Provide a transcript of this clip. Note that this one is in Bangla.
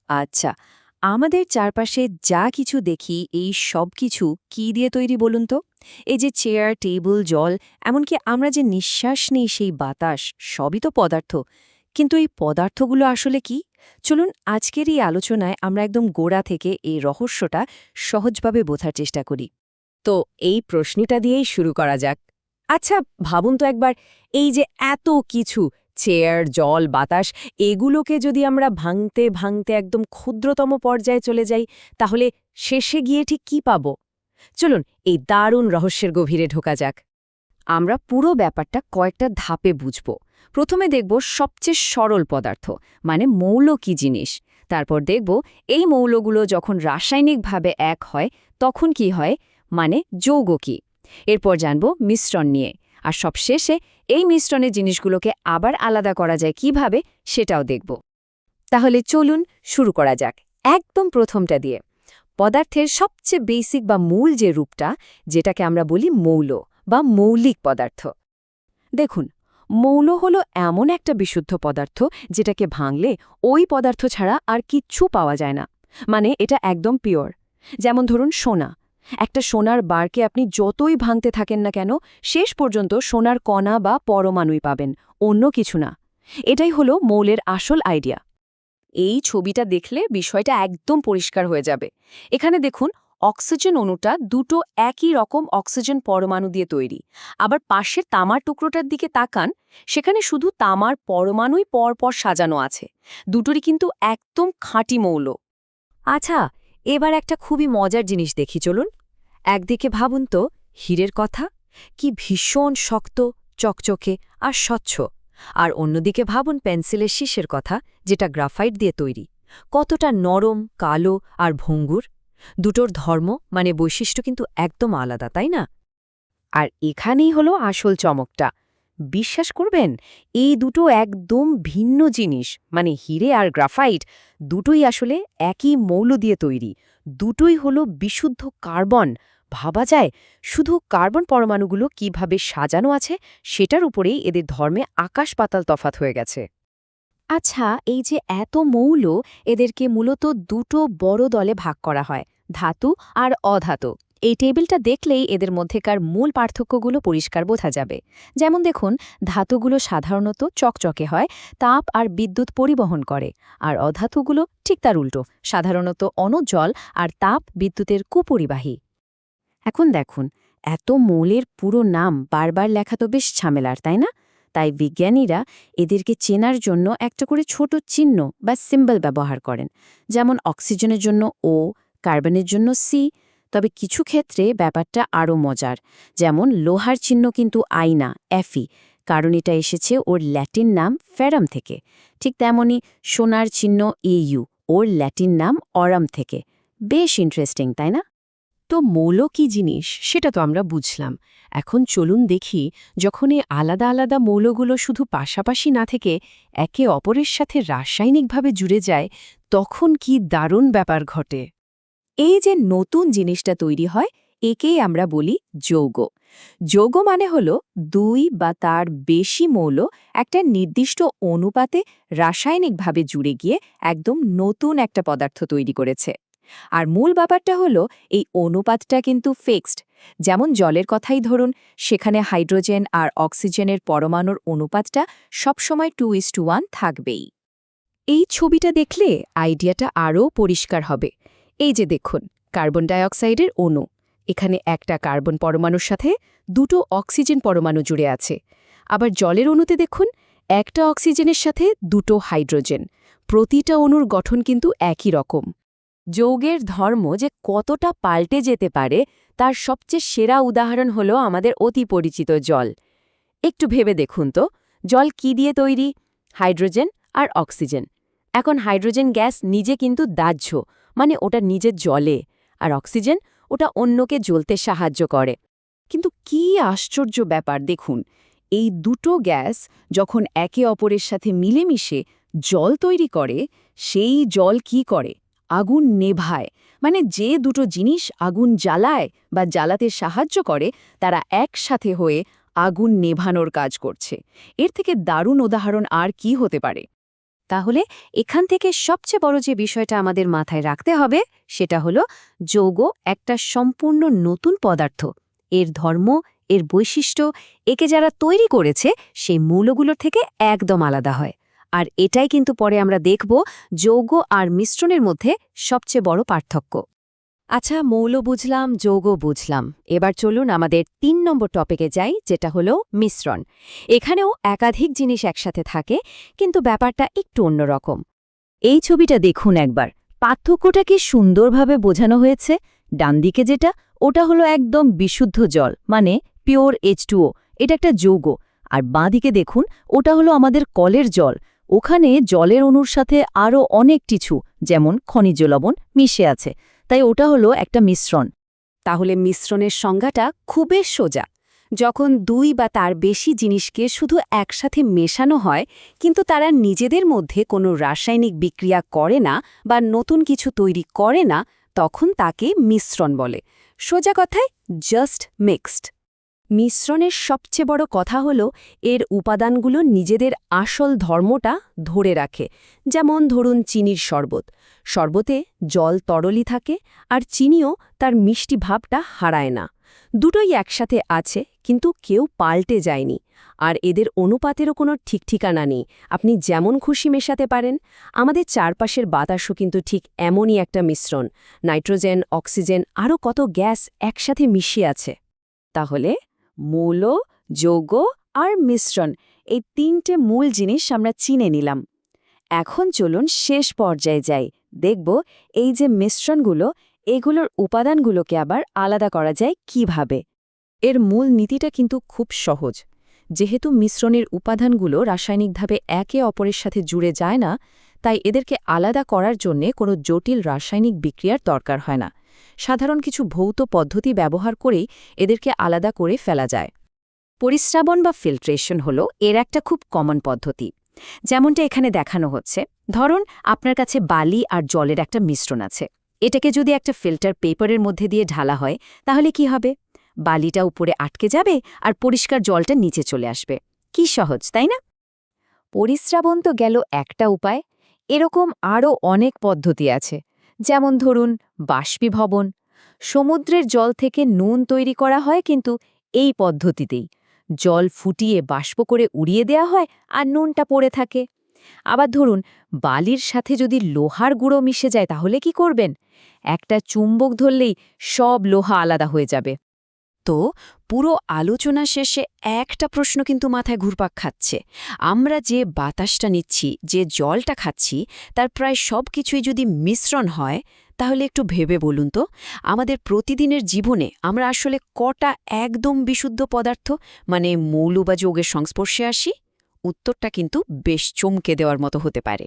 আচ্ছা, আমাদের চারপাশে যা কিছু দেখি এই সব কিছু কি দিয়ে তৈরি বলুন তো? এই যে চেয়ার, টেবিল, জল, এমনকি আমরা যে নিঃশ্বাস নিই সেই বাতাস, সবই তো পদার্থ। কিন্তু এই পদার্থগুলো আসলে কি? চলুন আজকের এই আলোচনায় আমরা একদম গোড়া থেকে এই রহস্যটা সহজভাবে বোঝার চেষ্টা করি। তো এই প্রশ্নটা দিয়েই শুরু করা যাক। আচ্ছা, ভাবুন তো একবার, এই যে এত কিছু, চেয়ার, জল, বাতাস, এগুলোকে যদি আমরা ভাঙতে ভাঙতে একদম ক্ষুদ্রতম পর্যায়ে চলে যাই, তাহলে শেষে গিয়ে ঠিক কি পাব? চলুন এই দারুণ রহস্যের গভীরে ঢোকা যাক। আমরা পুরো ব্যাপারটা কয়েকটা ধাপে বুঝব। প্রথমে দেখব সবচেয়ে সরল পদার্থ, মানে মৌল কি জিনিস। তারপর দেখব এই মৌলগুলো যখন রাসায়নিকভাবে এক হয় তখন কি হয়, মানে যৌগ কি। এরপর জানব মিশ্রণ নিয়ে। আর সবশেষে এই মিশ্রণের জিনিসগুলোকে আবার আলাদা করা যায় কিভাবে, সেটাও দেখব। তাহলে চলুন শুরু করা যাক একদম প্রথমটা দিয়ে। পদার্থের সবচেয়ে বেসিক বা মূল যে রূপটা, যেটাকে আমরা বলি মৌল বা মৌলিক পদার্থ। দেখুন, মৌল হলো এমন একটা বিশুদ্ধ পদার্থ যেটাকে ভাঙলে ওই পদার্থ ছাড়া আর কিচ্ছু পাওয়া যায় না। মানে এটা একদম পিওর। যেমন ধরুন সোনা। একটা সোনার বারকে আপনি যতই ভাঙতে থাকেন না কেন, শেষ পর্যন্ত সোনার কণা বা পরমাণুই পাবেন, অন্য কিছু না। এটাই হলো মৌলের আসল আইডিয়া। এই ছবিটা দেখলে বিষয়টা একদম পরিষ্কার হয়ে যাবে। এখানে দেখুন, অক্সিজেন অণুটা দুটো একই রকম অক্সিজেন পরমাণু দিয়ে তৈরি। আবার পাশের তামার টুকরোটার দিকে তাকান, সেখানে শুধু তামার পরমাণুই পরপর সাজানো আছে। দুটোরই কিন্তু একদম খাঁটি মৌল। আচ্ছা, এবার একটা খুবই মজার জিনিস দেখি চলুন। একদিকে ভাবুন তো হীরের কথা, কি ভীষণ শক্ত, চকচকে আর স্বচ্ছ। আর অন্যদিকে ভাবুন পেন্সিলের শীষের কথা, যেটা গ্রাফাইট দিয়ে তৈরি, কতটা নরম, কালো আর ভঙ্গুর। দুটোর ধর্ম মানে বৈশিষ্ট্য কিন্তু একদম আলাদা, তাই না? আর এখানেই হলো আসল চমকটা। বিশ্বাস করবেন, এই দুটো একদম ভিন্ন জিনিস, মানে হীরে আর গ্রাফাইট দুটোই আসলে একই মৌল দিয়ে তৈরি। দুটোই হলো বিশুদ্ধ কার্বন। ভাবা যায়, শুধু কার্বন পরমাণুগুলো কিভাবে সাজানো আছে সেটার উপরেই এদের ধর্মে আকাশ পাতাল তফাত হয়ে গেছে। আচ্ছা, এই যে এত মৌল, এদেরকে মূলত দুটো বড় দলে ভাগ করা হয়, ধাতু আর অধাতু। এই টেবিলটা দেখলেই এদের মধ্যেকার মূল পার্থক্যগুলো পরিষ্কার বোঝা যাবে। যেমন দেখুন, ধাতুগুলো সাধারণত চকচকে হয়, তাপ আর বিদ্যুৎ পরিবহন করে। আর অধাতুগুলো ঠিক তার উল্টো, সাধারণত অণুজল আর তাপ বিদ্যুতের কুপরিবাহী। এখন দেখুন, এত মৌলের পুরো নাম বারবার লেখা তো বেশ ঝামেলার, তাই না? তাই বিজ্ঞানীরা এদেরকে চেনার জন্য একটা করে ছোট চিহ্ন বা সিম্বল ব্যবহার করেন। যেমন অক্সিজেনের জন্য ও, কার্বনের জন্য সি। তবে কিছু ক্ষেত্রে ব্যাপারটা আরও মজার। যেমন লোহার চিহ্ন কিন্তু আই না, এফি, কারণ এটা এসেছে ওর ল্যাটিন নাম ফেরাম থেকে। ঠিক তেমনি সোনার চিহ্ন ইউ, ওর ল্যাটিন নাম অরাম থেকে। বেশ ইন্টারেস্টিং, তাই না? তো মৌল কি জিনিস সেটা তো আমরা বুঝলাম। এখন চলুন দেখি, যখন এই আলাদা আলাদা মৌলগুলো শুধু পাশাপাশি না থেকে একে অপরের সাথে রাসায়নিকভাবে জুড়ে যায়, তখন কি দারুণ ব্যাপার ঘটে। এই যে নতুন জিনিসটা তৈরি হয়, একেই আমরা বলি যৌগ। যৌগ মানে হলো দুই বা তার বেশি মৌল একটা নির্দিষ্ট অনুপাতে রাসায়নিকভাবে জুড়ে গিয়ে একদম নতুন একটা পদার্থ তৈরি করেছে। আর মূল ব্যাপারটা হলো এই অনুপাতটা কিন্তু ফিক্সড। যেমন জলের কথাই ধরুন, সেখানে হাইড্রোজেন আর অক্সিজেনের পরমাণুর অনুপাতটা সবসময় 2:1 থাকবেই। এই ছবিটা দেখলে আইডিয়াটা আরও পরিষ্কার হবে। এই যে দেখুন, কার্বন ডাইঅক্সাইডের অণু। এখানে একটা কার্বন পরমাণুর সাথে দুটো অক্সিজেন পরমাণু জুড়ে আছে। আবার জলের অণুতে দেখুন, একটা অক্সিজেনের সাথে দুটো হাইড্রোজেন। প্রতিটা অণুর গঠন কিন্তু একই রকম। যৌগের ধর্ম যে কতটা পাল্টে যেতে পারে তার সবচেয়ে সেরা উদাহরণ হলো আমাদের অতি পরিচিত জল। একটু ভেবে দেখুন তো, জল কি দিয়ে তৈরি? হাইড্রোজেন আর অক্সিজেন। এখন হাইড্রোজেন গ্যাস নিজে কিন্তু দাহ্য, মানে ওটা নিজে জ্বলে। আর অক্সিজেন ওটা অন্যকে জ্বলতে সাহায্য করে। কিন্তু কি আশ্চর্য ব্যাপার দেখুন, এই দুটো গ্যাস যখন একে অপরের সাথে মিলেমিশে জল তৈরি করে, সেই জল কি করে? আগুন নেভায়। মানে যে দুটো জিনিস আগুন জ্বালায় বা জ্বালাতে সাহায্য করে, তারা একসাথে হয়ে আগুন নেভানোর কাজ করছে। এর থেকে দারুণ উদাহরণ আর কি হতে পারে? তাহলে এখান থেকে সবচেয়ে বড় যে বিষয়টা আমাদের মাথায় রাখতে হবে সেটা হলো যৌগ একটা সম্পূর্ণ নতুন পদার্থ। এর ধর্ম, এর বৈশিষ্ট্য, একে যারা তৈরি করেছে সেই মৌলগুলোর থেকে একদম আলাদা হয়। আর এটাই কিন্তু পরে আমরা দেখব যৌগ আর মিশ্রণের মধ্যে সবচেয়ে বড় পার্থক্য। আচ্ছা, মৌল বুঝলাম, যৌগ বুঝলাম। এবার চলুন আমাদের ৩ নম্বর টপিকে যাই, যেটা হলো মিশ্রণ। এখানেও একাধিক জিনিস একসাথে থাকে, কিন্তু ব্যাপারটা একটু অন্যরকম। এই ছবিটা দেখুন একবার, পার্থক্যটা কি সুন্দরভাবে বোঝানো হয়েছে। ডানদিকে যেটা, ওটা হলো একদম বিশুদ্ধ জল, মানে পিওর H2O, এটা একটা যৌগ। আর বাঁদিকে দেখুন, ওটা হলো আমাদের কলের জল। ওখানে জলের অণুর সাথে আরও অনেক কিছু, যেমন খনিজ লবণ, মিশে আছে। তাই ওটা হলো একটা মিশ্রণ। তাহলে মিশ্রণের সংজ্ঞাটা খুবই সোজা। যখন দুই বা তার বেশি জিনিসকে শুধু একসাথে মেশানো হয়, কিন্তু তারা নিজেদের মধ্যে কোনো রাসায়নিক বিক্রিয়া করে না বা নতুন কিছু তৈরি করে না, তখন তাকে মিশ্রণ বলে। সোজা কথায় জাস্ট মিক্সড। মিশ্রণের সবচেয়ে বড় কথা হলো এর উপাদানগুলো নিজেদের আসল ধর্মটা ধরে রাখে। যেমন ধরুন চিনির শরবত। শরবতে জল তরলই থাকে, আর চিনিও তার মিষ্টি ভাবটা হারায় না। দুটোই একসাথে আছে, কিন্তু কেউ পাল্টে যায়নি। আর এদের অনুপাতেরও কোনো ঠিকঠিকানা নেই, আপনি যেমন খুশি মেশাতে পারেন। আমাদের চারপাশের বাতাসও কিন্তু ঠিক এমনই একটা মিশ্রণ। নাইট্রোজেন, অক্সিজেন, আরও কত গ্যাস একসাথে মিশিয়ে আছে। তাহলে মৌল, যৌগ আর মিশ্রণ, এই ৩টে মূল জিনিস আমরা চিনে নিলাম। এখন চলুন শেষ পর্যায়ে যাই, দেখব এই যে মিশ্রণগুলো, এগুলোর উপাদানগুলোকে আবার আলাদা করা যায় কিভাবে। এর মূল নীতিটা কিন্তু খুব সহজ। যেহেতু মিশ্রণের উপাদানগুলো রাসায়নিকভাবে একে অপরের সাথে জুড়ে যায় না, তাই এদেরকে আলাদা করার জন্যে কোনো জটিল রাসায়নিক বিক্রিয়ার দরকার হয় না। সাধারণ কিছু ভৌত পদ্ধতি ব্যবহার করেই এদেরকে আলাদা করে ফেলা যায়। পরিস্রাবণ বা ফিল্ট্রেশন হল এর একটা খুব কমন পদ্ধতি। যেমনটা এখানে দেখানো হচ্ছে, ধরুন আপনার কাছে বালি আর জলের একটা মিশ্রণ আছে। এটাকে যদি একটা ফিল্টার পেপারের মধ্যে দিয়ে ঢালা হয়, তাহলে কি হবে? বালিটা উপরে আটকে যাবে আর পরিষ্কার জলটা নিচে চলে আসবে। কি সহজ, তাই না? পরিস্রাবণ তো গেল একটা উপায়। এরকম আরও অনেক পদ্ধতি আছে। যেমন ধরুন বাষ্পীভবন। সমুদ্রের জল থেকে নুন তৈরি করা হয় কিন্তু এই পদ্ধতিতেই। জল ফুটিয়ে বাষ্প করে উড়িয়ে দেয়া হয় আর নুনটা পড়ে থাকে। আবার ধরুন বালির সাথে যদি লোহার গুঁড়ো মিশে যায়, তাহলে কি করবেন? একটা চুম্বক ধরলেই সব লোহা আলাদা হয়ে যাবে। তো পুরো আলোচনা শেষে একটা প্রশ্ন কিন্তু মাথায় ঘুরপাক খাচ্ছে। আমরা যে বাতাসটা নিচ্ছি, যে জলটা খাচ্ছি, তার প্রায় সব কিছুই যদি মিশ্রণ হয়, তাহলে একটু ভেবে বলুন তো, আমাদের প্রতিদিনের জীবনে আমরা আসলে কটা একদম বিশুদ্ধ পদার্থ, মানে মৌল বা যৌগের সংস্পর্শে আসি? উত্তরটা কিন্তু বেশ চমকে দেওয়ার মতো হতে পারে।